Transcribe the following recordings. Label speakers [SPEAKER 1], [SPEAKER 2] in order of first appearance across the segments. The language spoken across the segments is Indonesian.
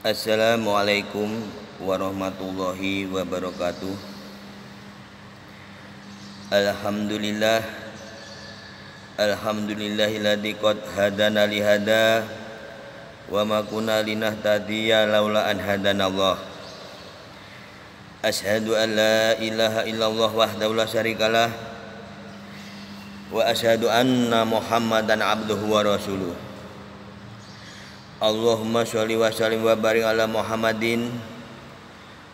[SPEAKER 1] Assalamualaikum warahmatullahi wabarakatuh. Alhamdulillah, alhamdulillahilladzi qad hadana li hada wa ma kunna linahtadiya laula an hadanallah. Asyhadu an la ilaha illallah wahdahu la syarikalah wa asyhadu anna Muhammadan abduhu wa rasuluh. Allahumma sholli wa sallim wa barik ala Muhammadin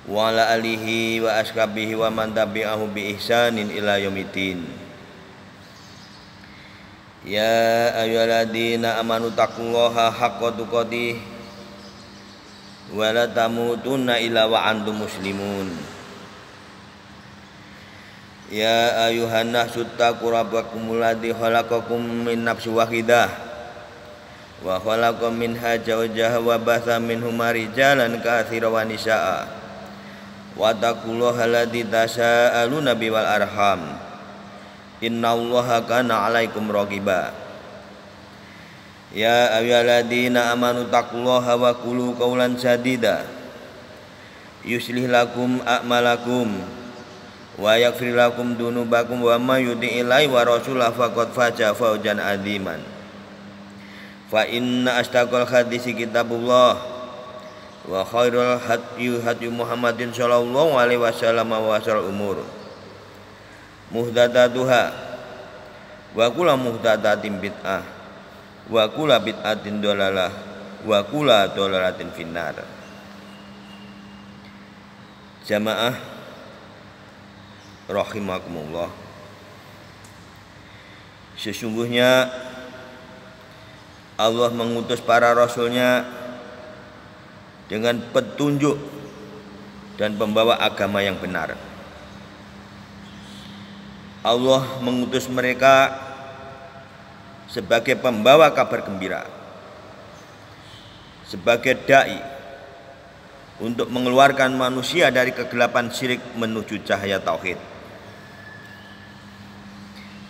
[SPEAKER 1] wa ala alihi wa ashabihi wa man tabi'ahu bi ihsanin ila yaumiddin. Ya ayyuhalladzina amanu taqullaha haqqa tuqatih wa la tamutunna illa wa antum muslimun. Ya ayyuhan nasu taqu rabbakumul ladzi khalaqakum min nafsin wahidah wa khalaqa minha zawjaha wa batha minhuma rijalan katsiran wa nisaa wa taqullaha alladzi tasaaluna bihi wal arham innallaha kana 'alaikum raqiba. Ya ayyuhalladzina amanu taqullaha wa qulu qawlan sadida yuslih lakum a'malakum wa yaghfir lakum dzunubakum wa may yuti'illahi wa rasulahu faqad faza fawzan 'aziman. Fa inna asdaqal hadisi kitabullah wa khairul hadyi Muhammadin sallallahu alaihi wasallam wa syarrul umur muhdatsatuha wa kullu muhdatsatin bid'ah wa kullu bid'atin dhalalah wa kullu dhalalatin finnar. Jamaah rahimakumullah, sesungguhnya Allah mengutus para rasulnya dengan petunjuk dan pembawa agama yang benar. Allah mengutus mereka sebagai pembawa kabar gembira, sebagai dai untuk mengeluarkan manusia dari kegelapan syirik menuju cahaya tauhid.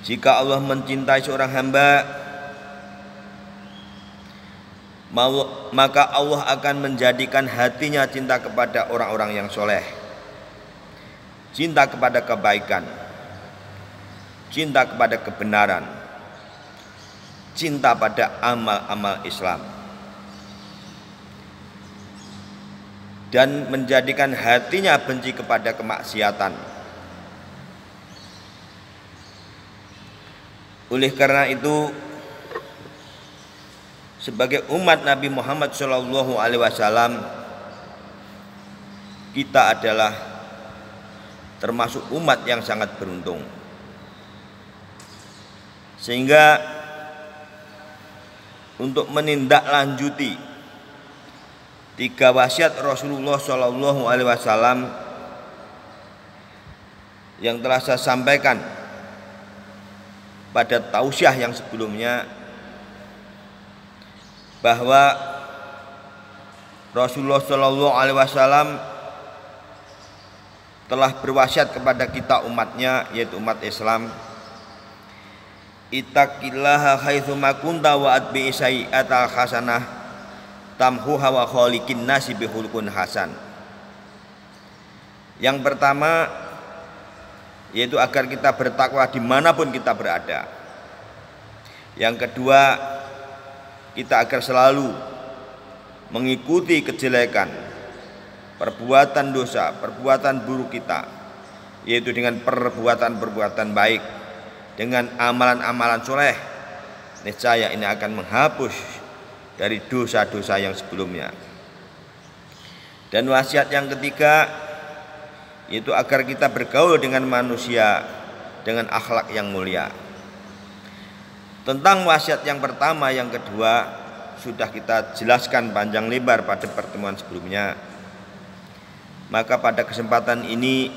[SPEAKER 1] Jika Allah mencintai seorang hamba, maka Allah akan menjadikan hatinya cinta kepada orang-orang yang soleh, cinta kepada kebaikan, cinta kepada kebenaran, cinta pada amal-amal Islam, dan menjadikan hatinya benci kepada kemaksiatan. Oleh karena itu, sebagai umat Nabi Muhammad SAW, kita adalah termasuk umat yang sangat beruntung, sehingga untuk menindaklanjuti 3 wasiat Rasulullah SAW yang telah saya sampaikan pada tausiah yang sebelumnya, bahwa Rasulullah SAW telah berwasiat kepada kita umatnya, yaitu umat Islam, ittaqillaha haitsu ma kunta wa atbi'i sayyi'atal hasanah tamhuha wa khaliqin nasi bi khuluqin hasan. Yang pertama yaitu agar kita bertakwa dimanapun kita berada. Yang kedua, kita agar selalu mengikuti kejelekan, perbuatan dosa, perbuatan buruk kita, yaitu dengan perbuatan-perbuatan baik, dengan amalan-amalan soleh. Niscaya ini akan menghapus dari dosa-dosa yang sebelumnya. Dan wasiat yang ketiga yaitu agar kita bergaul dengan manusia dengan akhlak yang mulia. Tentang wasiat yang pertama, yang kedua sudah kita jelaskan panjang lebar pada pertemuan sebelumnya. Maka pada kesempatan ini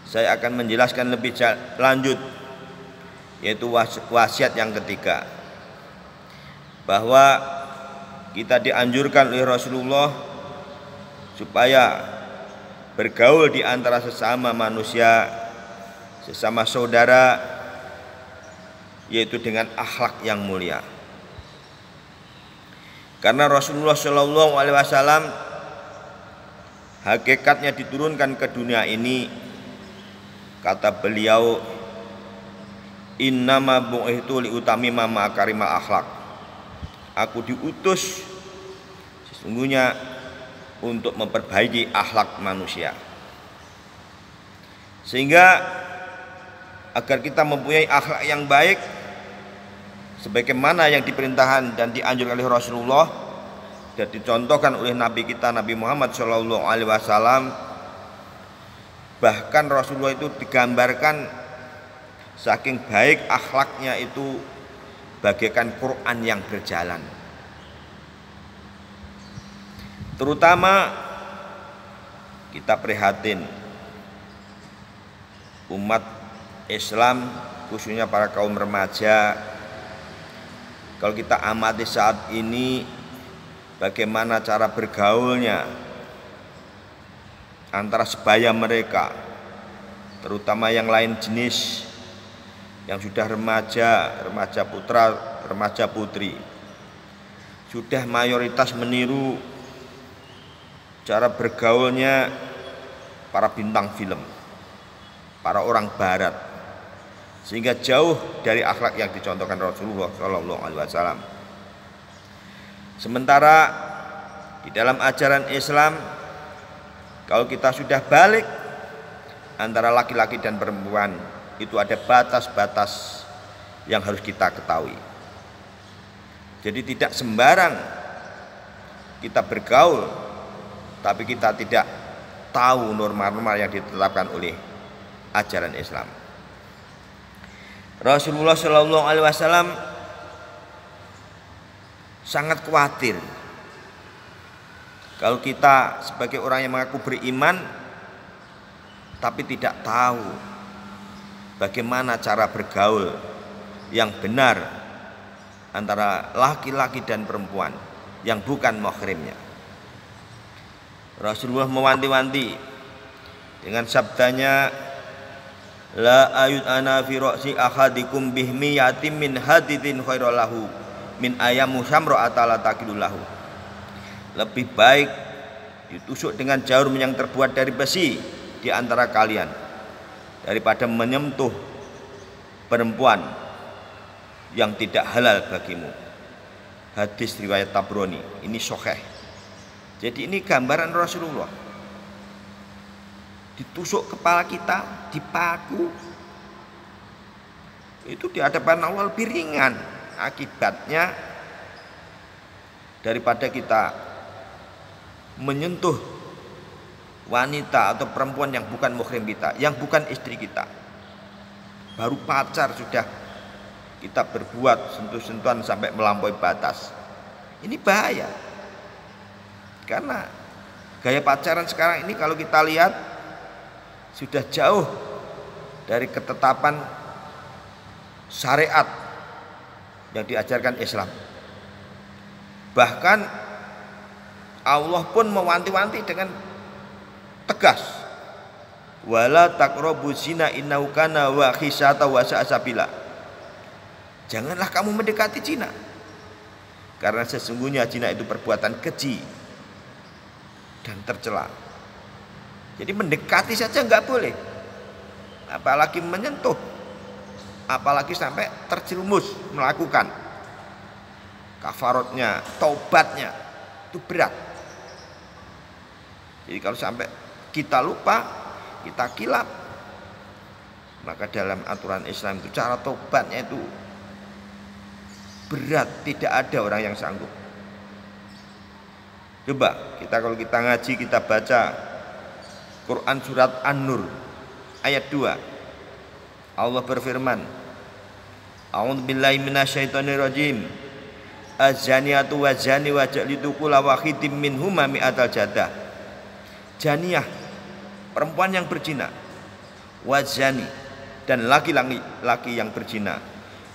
[SPEAKER 1] saya akan menjelaskan lebih lanjut, yaitu wasiat yang ketiga, bahwa kita dianjurkan oleh Rasulullah supaya bergaul di antara sesama manusia, sesama saudara, yaitu dengan akhlak yang mulia. Karena Rasulullah Shallallahu Alaihi Wasallam hakikatnya diturunkan ke dunia ini, kata beliau, innama bu'ithtu liutamima makarimal akhlak. Aku diutus sesungguhnya untuk memperbaiki akhlak manusia. Sehingga agar kita mempunyai akhlak yang baik sebagaimana yang diperintahkan dan dianjurkan oleh Rasulullah dan dicontohkan oleh Nabi kita Nabi Muhammad Shallallahu Alaihi Wasallam. Bahkan Rasulullah itu digambarkan saking baik akhlaknya itu bagaikan Quran yang berjalan. Terutama kita prihatin umat Islam khususnya para kaum remaja. Kalau kita amati saat ini bagaimana cara bergaulnya antara sebaya mereka, terutama yang lain jenis, yang sudah remaja, remaja putra, remaja putri, sudah mayoritas meniru cara bergaulnya para bintang film, para orang barat, sehingga jauh dari akhlak yang dicontohkan Rasulullah Shallallahu Alaihi Wasallam. Sementara di dalam ajaran Islam, kalau kita sudah balik antara laki-laki dan perempuan itu ada batas-batas yang harus kita ketahui. Jadi tidak sembarang kita bergaul, tapi kita tidak tahu norma-norma yang ditetapkan oleh ajaran Islam. Rasulullah Shallallahu Alaihi Wasallam sangat khawatir kalau kita sebagai orang yang mengaku beriman tapi tidak tahu bagaimana cara bergaul yang benar antara laki-laki dan perempuan yang bukan mahramnya. Rasulullah mewanti-wanti dengan sabdanya, la ayud ana fi ra'si ahadikum bihmiyatin min hadidin khairalahu min ayamu samro atala takilulahu. Lebih baik ditusuk dengan jarum yang terbuat dari besi di antara kalian daripada menyentuh perempuan yang tidak halal bagimu. Hadis riwayat Tabrani, ini sahih. Jadi ini gambaran Rasulullah. Ditusuk kepala kita, dipaku, itu di hadapan Allah lebih ringan akibatnya daripada kita menyentuh wanita atau perempuan yang bukan muhrim kita, yang bukan istri kita. Baru pacar sudah kita berbuat sentuh-sentuhan sampai melampaui batas. Ini bahaya. Karena gaya pacaran sekarang ini kalau kita lihat sudah jauh dari ketetapan syariat yang diajarkan Islam. Bahkan Allah pun mewanti-wanti dengan tegas, wala taqrabu zina innahu kana wahisata wa sa'sabila. Janganlah kamu mendekati zina, karena sesungguhnya zina itu perbuatan keji dan tercela. Jadi mendekati saja enggak boleh, apalagi menyentuh, apalagi sampai terjerumus melakukan. Kafaratnya, taubatnya itu berat. Jadi kalau sampai kita lupa, kita kilap, maka dalam aturan Islam itu cara taubatnya itu berat, tidak ada orang yang sanggup. Coba kalau kita ngaji, kita baca Quran surat An-Nur ayat 2. Allah berfirman, A'udzubillahi minasyaitonirrajim. Az-zaniyatu waz-zani wajlidu kulla wahidin minhuma mi'atal jadah. Janiyah, perempuan yang berzina, waz-zani, dan laki-laki yang berzina,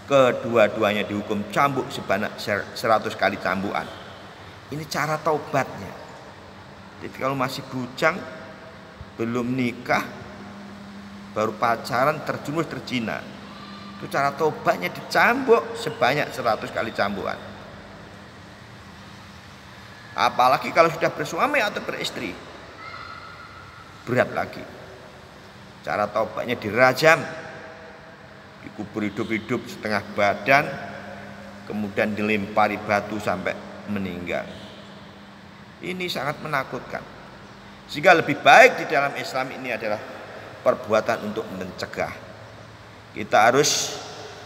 [SPEAKER 1] kedua-duanya dihukum cambuk sebanyak 100 kali cambukan. Ini cara taubatnya. Jadi kalau masih bujang, belum nikah, baru pacaran, terjerumus terzina, itu cara taubatnya dicambuk sebanyak 100 kali cambukan. Apalagi kalau sudah bersuami atau beristri, berat lagi. Cara taubatnya dirajam, dikubur hidup-hidup setengah badan, kemudian dilempari batu sampai meninggal. Ini sangat menakutkan. Sehingga lebih baik di dalam Islam ini adalah perbuatan untuk mencegah. Kita harus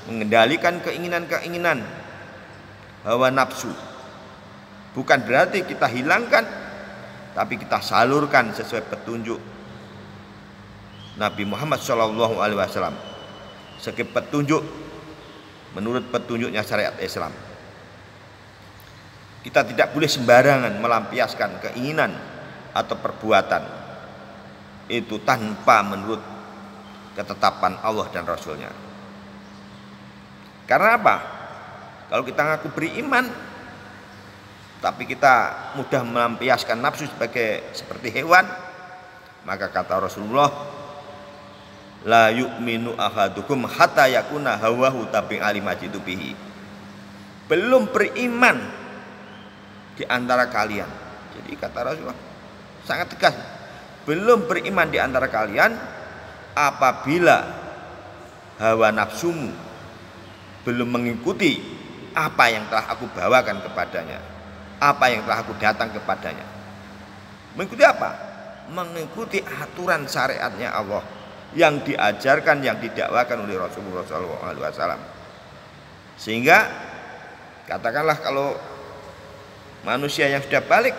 [SPEAKER 1] mengendalikan keinginan-keinginan hawa nafsu. Bukan berarti kita hilangkan, tapi kita salurkan sesuai petunjuk Nabi Muhammad SAW, sebagai petunjuk menurut petunjuknya syariat Islam. Kita tidak boleh sembarangan melampiaskan keinginan atau perbuatan itu tanpa menurut ketetapan Allah dan Rasulnya. Karena apa? Kalau kita ngaku beriman, tapi kita mudah melampiaskan nafsu seperti hewan, maka kata Rasulullah, la yu'minu ahadukum hatta yakuna hawahu tabi'a lima jitu bihi. Belum beriman di antara kalian. Jadi kata Rasulullah sangat tegas, belum beriman di antara kalian apabila hawa nafsumu belum mengikuti apa yang telah aku bawakan kepadanya, apa yang telah aku datang kepadanya. Mengikuti apa? Mengikuti aturan syariatnya Allah yang diajarkan, yang didakwakan oleh Rasulullah SAW. Sehingga katakanlah kalau manusia yang sudah balik,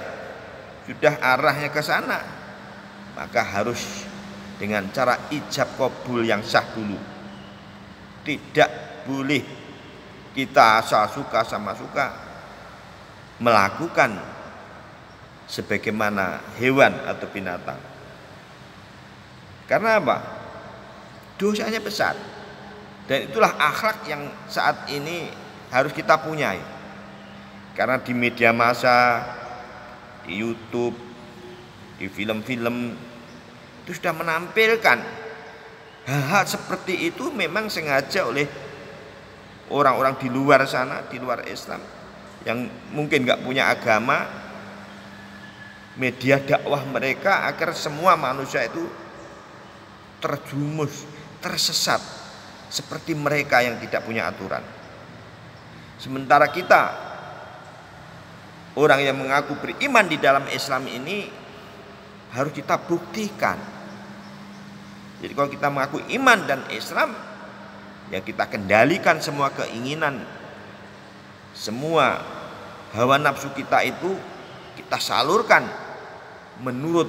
[SPEAKER 1] sudah arahnya ke sana, maka harus dengan cara ijab qabul yang sah dulu. Tidak boleh kita asal suka sama suka melakukan sebagaimana hewan atau binatang. Karena apa? Dosanya besar. Dan itulah akhlak yang saat ini harus kita punyai. Karena di media massa, di YouTube, di film-film itu sudah menampilkan hal-hal seperti itu, memang sengaja oleh orang-orang di luar sana, di luar Islam, yang mungkin gak punya agama. Media dakwah mereka agar semua manusia itu terjumus, tersesat seperti mereka yang tidak punya aturan. Sementara kita, orang yang mengaku beriman di dalam Islam ini, harus kita buktikan. Jadi kalau kita mengaku iman dan Islam, ya kita kendalikan semua keinginan, semua hawa nafsu kita itu kita salurkan menurut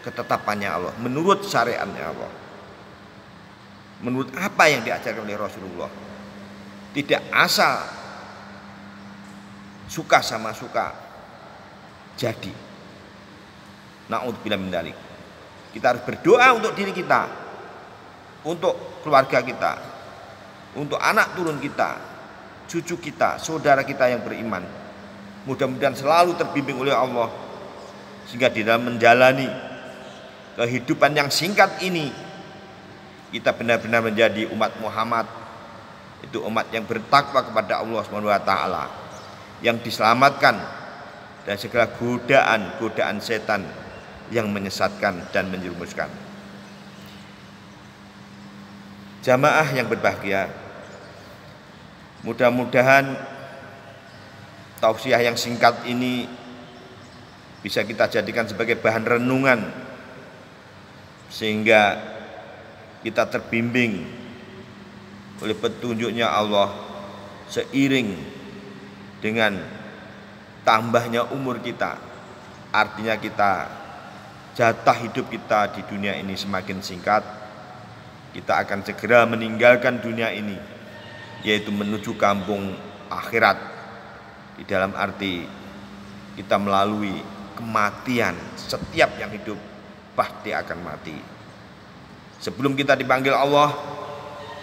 [SPEAKER 1] ketetapannya Allah, menurut syariatnya Allah, menurut apa yang diajarkan oleh Rasulullah. Tidak asal suka sama suka jadi. Na'udzubillah min dzalik. Kita harus berdoa untuk diri kita, untuk keluarga kita, untuk anak turun kita, cucu kita, saudara kita yang beriman. Mudah-mudahan selalu terbimbing oleh Allah, sehingga di dalam menjalani kehidupan yang singkat ini, kita benar-benar menjadi umat Muhammad, itu umat yang bertakwa kepada Allah SWT, yang diselamatkan dari segala godaan setan yang menyesatkan dan menjerumuskan. Jamaah yang berbahagia, mudah-mudahan tausiah yang singkat ini bisa kita jadikan sebagai bahan renungan, sehingga kita terbimbing oleh petunjuknya Allah seiring dengan tambahnya umur kita. Artinya kita, jatah hidup kita di dunia ini semakin singkat. Kita akan segera meninggalkan dunia ini, yaitu menuju kampung akhirat. Di dalam arti kita melalui kematian. Setiap yang hidup pasti akan mati. Sebelum kita dipanggil Allah,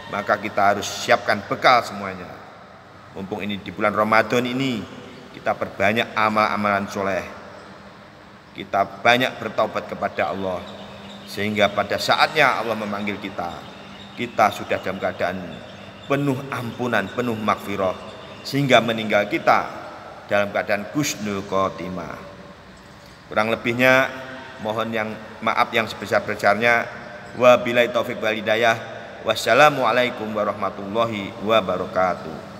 [SPEAKER 1] maka kita harus siapkan bekal semuanya. Mumpung ini di bulan Ramadan ini, kita perbanyak amal-amalan soleh, kita banyak bertaubat kepada Allah, sehingga pada saatnya Allah memanggil kita, kita sudah dalam keadaan penuh ampunan, penuh maghfirah, sehingga meninggal kita dalam keadaan husnul khotimah. Kurang lebihnya mohon maaf yang sebesar-besarnya. Wabillahi taufik wal hidayah. Wassalamualaikum warahmatullahi wabarakatuh.